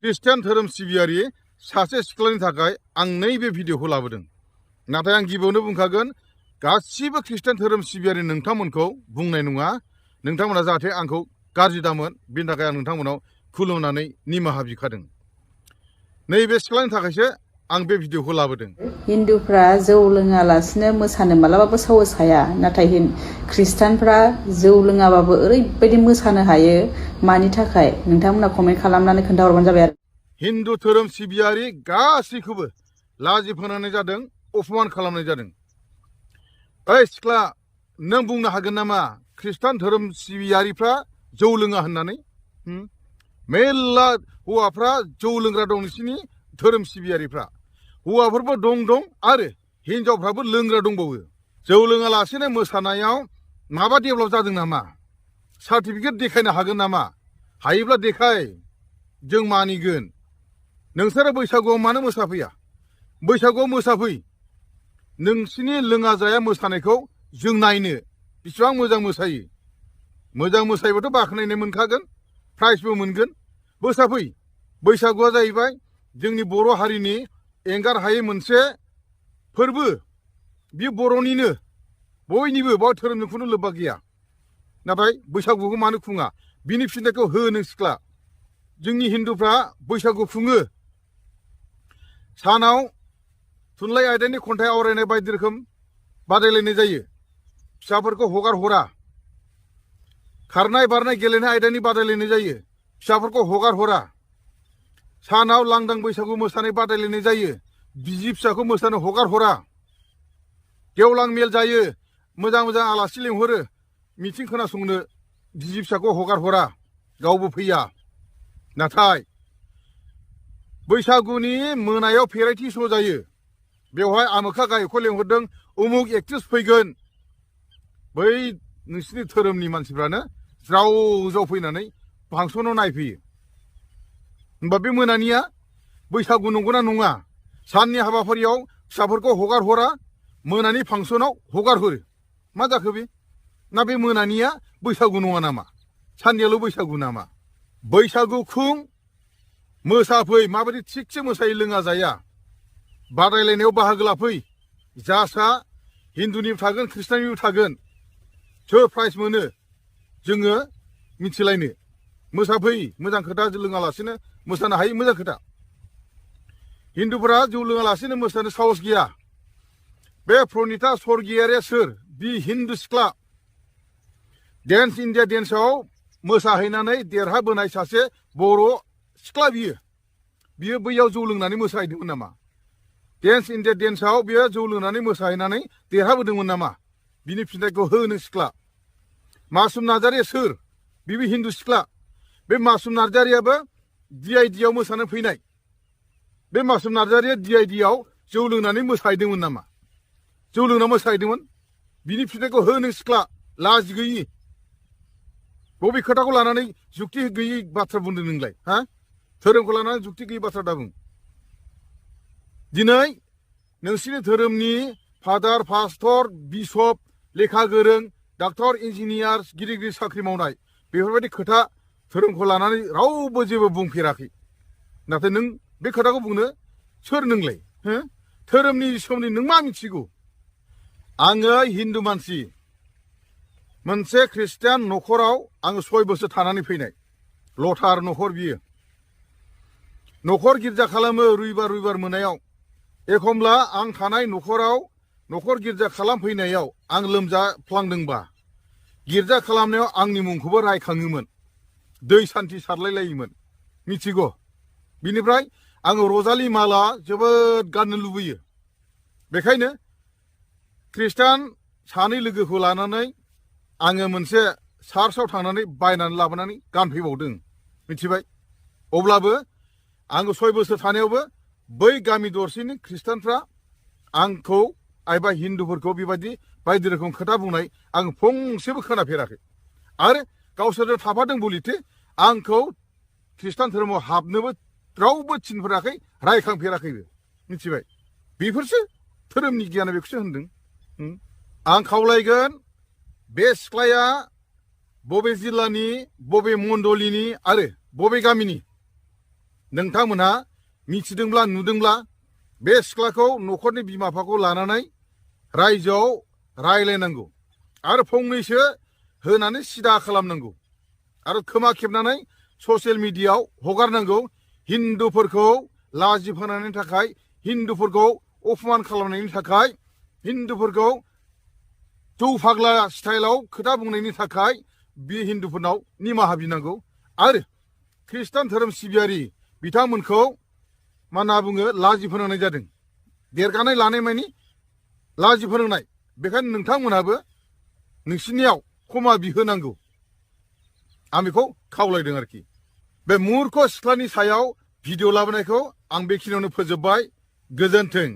Christian धोरोम सिबियारि सासे सिख्लानि थाखाय आं नैबे भिडिअखौ लाबोदों। नाथाय आं गिबियावनो बुंखागोन, गासिबो ख्रिस्टियान धोरोम सिबियारि नोंथांमोनखौ बुंनाय नङा। नोंथांमोना जाहाथे आंखौ गाज्रि दामोन, बेनि थाखाय आं नोंथांमोनाव खुलुमनानै निमाहा बिखादों। नैबे सिख्लानि थाखायसो आं बे भिडिअखौ लाबोदों। हिन्दुफ्रा जौ लोङालासिनो मोसानो मालाबाबो साहस हाया, नाथाय ख्रिस्टानफ्रा जौ लोङाबाबो ओरैबायदि मोसानो हायो। मानि थाखाय नोंथांमोना कमेन्ट खालामनानै खोन्थाहरबानो जाबाय आरो। हिन्दु धोरोम सिबियारि गासैखौबो लाजि फोनांनाय जादों, अपमान खालामनाय जादों। ओइ सिख्ला, नों बुंनो हागोन नामा ख्रिस्टान धोरोम सिबियारिफ्रा जौ लोङा होननानै? मेल्ला हौवाफ्रा जौ लोंग्रा दं नोंसिनि धोरोम सिबियारिफ्रा। हौवाफोरबो दं आरो हिनजावफ्राबो लोंग्रा दंबावो। जौ लोङालासेनो मोसानायाव माबा डेभेलप जादों नामा? सार्टिफिकेट देखायनो हागोन नामा? हायोब्ला देखाय, जों मानिगोन। नोंसोरो बैसागुआव मानो मोसाफैया? बैसागुआव मोसाफै। नोंसिनि लोङा जाया मोसानायखौ जों नायनो बेसेबां मोजां मोसायो। मोजां मोसायोबाथ' बाख्नायनाय मोनखागोन, प्राइजबो मोनगोन। मोसाफै। बैसागुआ जाहैबाय जोंनि बर' हारिनि एंगार हायै मोनसे फोरबो। बे बर'निनो, बयनिबो बाव धोरोमजों खुनु लोब्बा गैया। नाथाय बैसागुखौ मानो खुङा? बिनि फिननायखौ हो नों सिख्ला। जोंनि हिन्दुफ्रा बैसागु खुङो। सानाव थुनलाइ आयदानि खन्थाइ आवरायनाय बायदि रोखोम बादायलायनाय जायो। फिसाफोरखौ हगार हरा। खारनाय बारनाय गेलेनाय आयदानि बादायलायनाय जायो। फिसाफोरखौ हगार हरा। सानाव लांदां बैसागु मोसानाय बादायलायनाय जायो। बिसि फिसाखौ मोसानो हगार हरा। गेवलां मेल जायो। मोजां मोजां आलासि लिंहरो मिथिं खोनासंनो, बिसि फिसाखौ हगार हरा, गावबो फैया। नाथाय बैसागुनि मोनायाव भेराइटि श' जायो। बेवहाय आमोखा गायकखौ लेंहरदों, उमुक एक्ट्रिस फैगोन। बै नोंसिनि धोरोमनि मानसिफ्रानो ज्राव ज्राव फैनानै फांसनाव नायफैयो। होमबा बे मोनानिया बैसागु नंगौना नङा? साननि हाबाफारियाव फिसाफोरखौ हगार हरा, मोनानि फांसनाव हगार हरो। मा जाखो बे? ना बे मोनानिया बैसागु नङा नामा? साननियाल' बैसागु नामा? बैसागु खुं, मोसाफै। माबायदि थिगसे मोसायो लोङा जाया। बादायलायनायाव बाहागो लाफै। जासा हिन्दुनिबो थागोन, ख्रिस्टाननिबो थागोन। सोर प्राइज मोनो जोङो मिथिलायनो। मोसाफै। मोजां खोथा, लोङालासिनो मोसानो हायो, मोजां खोथा। हिन्दुफोरा जौ लोङालासिनो मोसानो साहस गैया। बे प्रनिता स्वर्गियारिया सोर? बि हिन्दु सिख्ला। डेन्स इन्डिया डेन्सआव मोसाहैनानै देरहाबोनाय सासे बर' सिख्ला बियो। बियो बैयाव जौ लोंनानै मोसाहैदोंमोन नामा? डेन्स इन्डिया डेन्सआव बियो जौ लोंनानै मोसाहैनानै देरहाबोदोंमोन नामा? बिनि फिननायखौ हो नों सिख्ला। मासुम नार्जारिया सोर? बिबो हिन्दु सिख्ला। बे मासुम नार्जारियाबो DID-आव मोसानो फैनाय। बे मासुम नार्जारिया DID-आव जौ लोंनानै मोसाहैदोंमोन नामा? जौ लोंना मोसाहैदोंमोन? बिनि फिननायखौ हो नों सिख्ला। लाजि गैयि। बबे खोथाखौ लानानै जुक्ति गैयै बाथ्रा बुंदों नोंलाय? हा? धोरोमखौ लानानै जुक्ति गैयै बाथ्रा दाबुं। दिनै नोंसिनि धोरोमनि फादार, पास्टर, बिशप, लेखा गोरों, डाक्टर, इन्जिनियार, गिदिर गिदिर साख्रि मावनाय, बेफोरबायदि खोथा धोरोमखौ लानानै रावबो जेबो बुंफेराखै। नाथाय नों बे खोथाखौ बुंनो सोर नोंलाय? धोरोमनि सोमोन्दै नों मा मिथिगौ? आङो हिन्दु मानसि। मोनसे ख्रिस्टियान न'खराव आङो 6 बोसोर थानानै फैनाय। लथार न'खर बियो। न'खर गिर्जा खालामो रबिबार मोनायाव। एखमब्ला आं थानाय न'खराव न'खर गिर्जा खालामफैनायाव आं लोमजाफ्लांदोंबा गिर्जा खालामनायाव आंनि मुंखौबो रायखाङोमोन। दै सान्थि सारलायलायोमोन। मिथिगौ? बिनिफ्राय आङो रजालि माला जोबोद गाननो लुबैयो। बेखायनो ख्रिस्टान सानै लोगोखौ लानानै आङो मोनसे चार्चआव थांनानै बायनानै लाबोनानै गानफैबावदों। मिथिबाय? अब्लाबो आङो 6 बोसोर थानायावबो बै गामि दरसेनि ख्रिस्टानफ्रा आंखौ एबा हिन्दुफोरखौ बेबायदि बायदि रोखोम खोथा बुंनाय आं फंसेबो खोनाफेराखै। आरो गावसोरजों थाफादों बलिथे आंखौ ख्रिस्टान धोरोमाव हाबनोबो रावबो थिनफेराखै, रायखांफेराखैबो। मिथिबाय? बेफोरसो धोरोमनि गियाना, बेखौसो होनदों। आं खावलायगोन, बे सिख्लाया बबे जिल्लानि, बबे मण्डलिनि आरो बबे गामिनि नोंथांमोनहा मिथिदोंब्ला नुदोंब्ला बे सिख्लाखौ न'खरनि बिमा बिफाखौ लानानै रायजोआव रायलायनांगौ आरो फंनैसो होनानै सिदा खालामनांगौ आरो खोमा खेबनानै ससियेल मिडियायाव हगारनांगौ हिन्दुफोरखौ लाजि फोनांनायनि थाखाय हिन्दुफोरखौ अपमान खालामनायनि थाखाय हिन्दुफोरखौ जौ फाग्ला स्टाइलाव खोथा बुंनायनि थाखाय बे हिन्दुफोरनाव निमाहा बिनांगौ आरो ख्रिस्टान धोरोम सिबियारि बिथांमोनखौ मा होनना बुङो लाजि फोनांनाय जादों देरगानाय लानाय मानि लाजि फोनांनाय बेखायनो नोंथांमोनहाबो नोंसिनियाव क्षमा बिहोनांगौ आं बेखौ खावलायदों आरोखि बे मुर्ख सिख्लानि सायाव भिडिअ लाबोनायखौ आं बेखिनियावनो फोजोबबाय गोजोन्थों।